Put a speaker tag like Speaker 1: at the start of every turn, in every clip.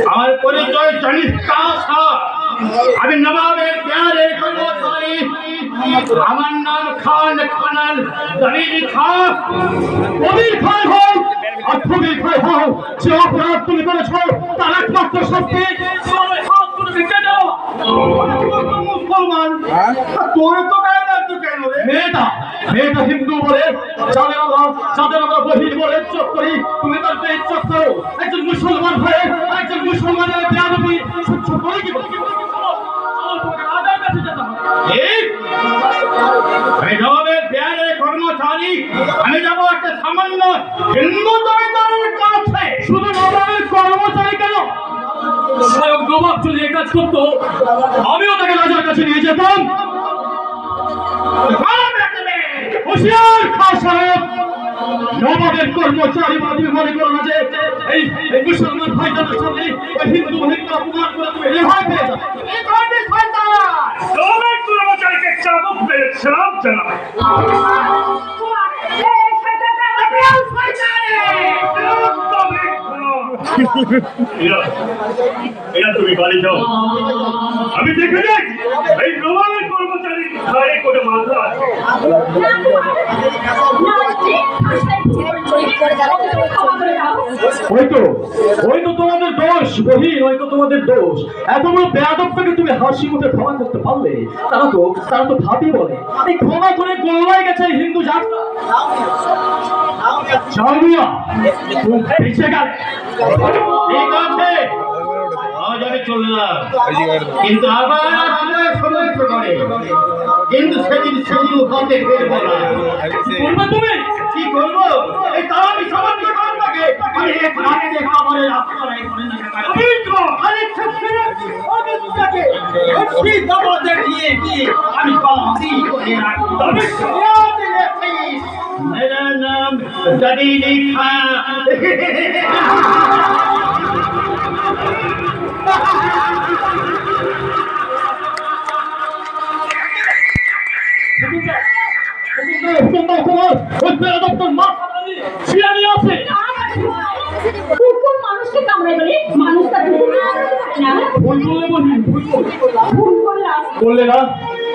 Speaker 1: আমার পরিচয় জানিস আমি নবাবের প্যারে কর্মচারী আমার নাম খান খানাল জানিস খান কবির খান হোক আর কবির খান হোক যে অপরাধ তুমি করেছ তার একমাত্র শক্তি মুসলমান তোর তো মেয়েটা হিন্দু বলে যাদের আমরা বহির বলে চোখ করি তুমি তার চোখ করো একজন মুসলমান হয়ে একজন মুসলমানের বেয়াদবি সহ্য করে কি আমি নবাবের পেয়ারে কর্মচারী আমি যাবো একটা সামান্য হিন্দু জমিদারের কাছে শুধু নবাবের কর্মচারী কেন স্বয়ং নবাব যদি এই কাজ করতো আমিও তাকে রাজার কাছে নিয়ে যেতাম হুঁশিয়ার খান সাহেব নবাবের কর্মচারী তুমি মনে করো না যে এই মুসলমান ভাইদের সামনে ওই হিন্দু ভাইকে অপমান করে তুমি রেহাই পেয়ে যাবে এই ধরনের শয়তান নবাবের কর্মচারীকে চাবুক মেরে সালাম জানাবে এই শয়তানটা আমাকেও শয়তানে এরা তুমি বাড়ি যাও আমি দেখে দেখ এই নবাবের কর্মচারী ঘরে কোনো মাথা আছে ওই তো তোমাদের দোষ বহিন ওই তো তোমাদের দোষ এত বড় বেয়াদবটাকে তুমি হাসি মুখে ক্ষমা করতে পারলে তারা তো ভাবি বলে এই ক্ষমা করে গোল্লায় গেছে হিন্দু জাতটা ঠিক আছে আজ আমি চললাম কিন্তু আবার সময় করে কিন্তু সেদিন উঠাতে ফেরবো না তুমি কি করবো এই তাও আমি সমাজ আপনাকে আমি এক রাতে দেখা আমার রাস্তায় আমি পালাসি করে রাখবো मेरा नाम जलीली खान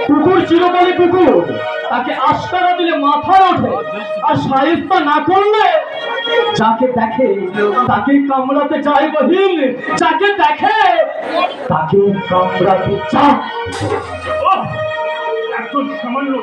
Speaker 1: কুকুর চিরকালই কুকুর তাকে আস্তারা দিলে মাথা ওঠে আর সাহিত্য না করলে যাকে দেখে তাকে কামড়াতে চায় বহিন যাকে দেখে তাকে কামড়াতে চায় একজন সামান্য